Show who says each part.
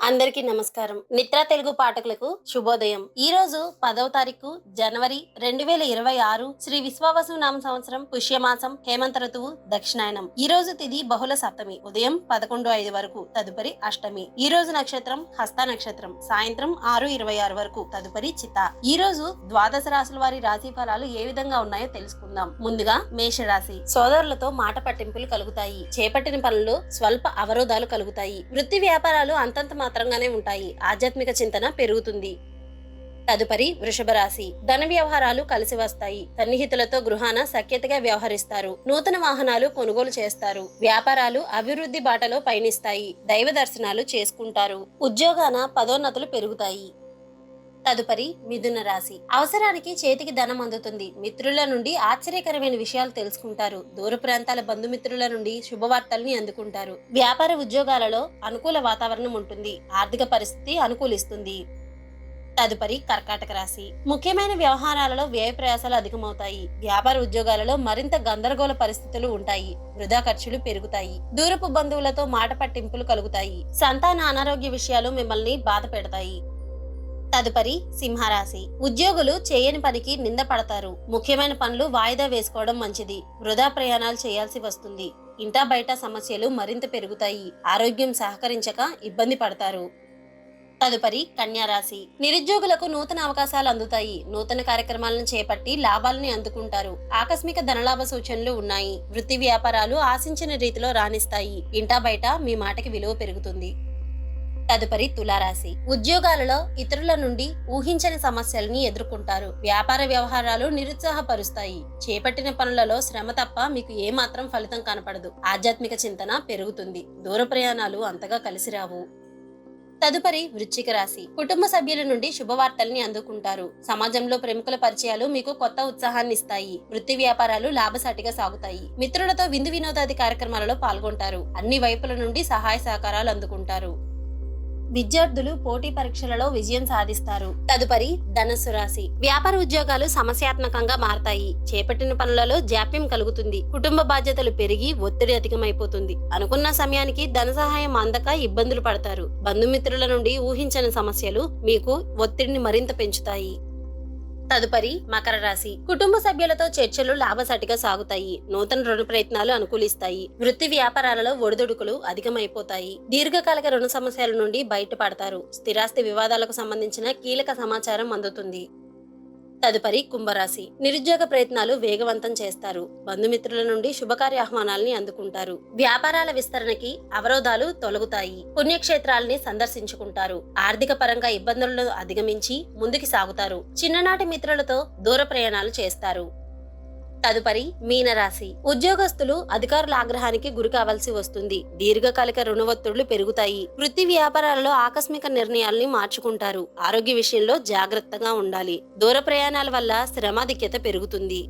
Speaker 1: అందరికీ నమస్కారం. నిత్రా తెలుగు పాఠకులకు శుభోదయం. ఈ రోజు 10వ తారీఖు జనవరి 2026 శ్రీ విశ్వావసు నామ సంవత్సరం పుష్యమాసం హేమంత ఋతువు దక్షిణాయనం. ఈ రోజు తిథి బహుళ సప్తమి ఉదయం 11:05 వరకు, తదుపరి అష్టమి. ఈ రోజు నక్షత్రం హస్త నక్షత్రం, సాయంత్రం 6:26 వరకు, తదుపరి చిత్త. ఈ రోజు ద్వాదశ రాశుల వారి రాశి ఫలాలు ఏ విధంగా ఉన్నాయో తెలుసుకుందాం. ముందుగా మేషరాశి. సోదరులతో మాట పట్టింపులు కలుగుతాయి. చేపట్టిన పనుల్లో స్వల్ప అవరోధాలు కలుగుతాయి. వృత్తి వ్యాపారాలు అంతంత మాత్రంగానే ఉంటాయి. ఆధ్యాత్మిక చింతన పెరుగుతుంది. తదుపరి వృషభ రాశి. ధన వ్యవహారాలు కలిసి వస్తాయి. సన్నిహితులతో గృహాన సఖ్యతగా వ్యవహరిస్తారు. నూతన వాహనాలు కొనుగోలు చేస్తారు. వ్యాపారాలు అభివృద్ధి బాటలో పయనిస్తాయి. దైవ దర్శనాలు చేసుకుంటారు. ఉద్యోగాన పదోన్నతులు పెరుగుతాయి. తదుపరి మిథున రాశి. అవసరానికి చేతికి ధనం అందుతుంది. మిత్రుల నుండి ఆశ్చర్యకరమైన విషయాలు తెలుసుకుంటారు. దూర ప్రాంతాల బంధుమిత్రుల నుండి శుభవార్తల్ని అందుకుంటారు. వ్యాపార ఉద్యోగాలలో అనుకూల వాతావరణం ఉంటుంది. ఆర్థిక పరిస్థితి అనుకూలిస్తుంది. తదుపరి కర్కాటక రాశి. ముఖ్యమైన వ్యవహారాలలో వ్యయ ప్రయాసాలు అధికమవుతాయి. వ్యాపార ఉద్యోగాలలో మరింత గందరగోళ పరిస్థితులు ఉంటాయి. వృధా ఖర్చులు పెరుగుతాయి. దూరపు బంధువులతో మాట పట్టింపులు కలుగుతాయి. సంతాన అనారోగ్య విషయాలు మిమ్మల్ని బాధ పెడతాయి. తదుపరి సింహరాశి. ఉద్యోగులు చేయని పనికి నింద పడతారు. ముఖ్యమైన పనులు వాయిదా వేసుకోవడం మంచిది. వృధా ప్రయాణాలు చేయాల్సి వస్తుంది. ఇంటా బయట సమస్యలు మరింత పెరుగుతాయి. ఆరోగ్యం సహకరించక ఇబ్బంది పడతారు. తదుపరి కన్యారాశి. నిరుద్యోగులకు నూతన అవకాశాలు అందుతాయి. నూతన కార్యక్రమాలను చేపట్టి లాభాలని అందుకుంటారు. ఆకస్మిక ధనలాభ సూచనలు ఉన్నాయి. వృత్తి వ్యాపారాలు ఆశించిన రీతిలో రాణిస్తాయి. ఇంటా బయట మీ మాటకి విలువ పెరుగుతుంది. తదుపరి తులారాశి. ఉద్యోగాలలో ఇతరుల నుండి ఊహించని సమస్యలని ఎదుర్కొంటారు. వ్యాపార వ్యవహారాలు నిరుత్సాహపరుస్తాయి. చేపట్టిన పనులలో శ్రమ తప్ప మీకు ఏమాత్రం ఫలితం కనపడదు. ఆధ్యాత్మిక చింతన పెరుగుతుంది. దూర ప్రయాణాలు అంతగా కలిసిరావు. తదుపరి వృశ్చిక రాశి. కుటుంబ సభ్యుల నుండి శుభవార్తల్ని అందుకుంటారు. సమాజంలో ప్రముఖుల పరిచయాలు మీకు కొత్త ఉత్సాహాన్ని ఇస్తాయి. వృత్తి వ్యాపారాలు లాభసాటిగా సాగుతాయి. మిత్రులతో విందు వినోదాది కార్యక్రమాలలో పాల్గొంటారు. అన్ని వైపుల నుండి సహాయ సహకారాలు అందుకుంటారు. విద్యార్థులు పోటీ పరీక్షలలో విజయం సాధిస్తారు. తదుపరి ధనుస్సు రాశి. వ్యాపార ఉద్యోగాలు సమస్యాత్మకంగా మారతాయి. చేపట్టిన పనులలో జాప్యం కలుగుతుంది. కుటుంబ బాధ్యతలు పెరిగి ఒత్తిడి అధికమైపోతుంది. అనుకున్న సమయానికి ధన సహాయం అందక ఇబ్బందులు పడతారు. బంధుమిత్రుల నుండి ఊహించని సమస్యలు మీకు ఒత్తిడిని మరింత పెంచుతాయి. తదుపరి మకర రాశి. కుటుంబ సభ్యులతో చర్చలు లాభసాటిగా సాగుతాయి. నూతన రుణ ప్రయత్నాలు అనుకూలిస్తాయి. వృత్తి వ్యాపారాలలో ఒడిదుడుకులు అధికమైపోతాయి. దీర్ఘకాలిక రుణ సమస్యల నుండి బయటపడతారు. స్థిరాస్తి వివాదాలకు సంబంధించిన కీలక సమాచారం అందుతుంది. తదుపరి కుంభరాశి. నిరుద్యోగ ప్రయత్నాలు వేగవంతం చేస్తారు. బంధుమిత్రుల నుండి శుభకార్య ఆహ్వానాల్ని అందుకుంటారు. వ్యాపారాల విస్తరణకి అవరోధాలు తొలగుతాయి. పుణ్యక్షేత్రాలని సందర్శించుకుంటారు. ఆర్థిక పరంగా ఇబ్బందులను అధిగమించి ముందుకు సాగుతారు. చిన్ననాటి మిత్రులతో దూర ప్రయాణాలు చేస్తారు. తదుపరి మీనరాశి. ఉద్యోగస్తులు అధికారుల ఆగ్రహానికి గురి కావాల్సి వస్తుంది. దీర్ఘకాలిక రుణ ఒత్తిళ్లు పెరుగుతాయి. వృత్తి వ్యాపారాలలో ఆకస్మిక నిర్ణయాల్ని మార్చుకుంటారు. ఆరోగ్య విషయంలో జాగ్రత్తగా ఉండాలి. దూర ప్రయాణాల వల్ల శ్రమాధిక్యత పెరుగుతుంది.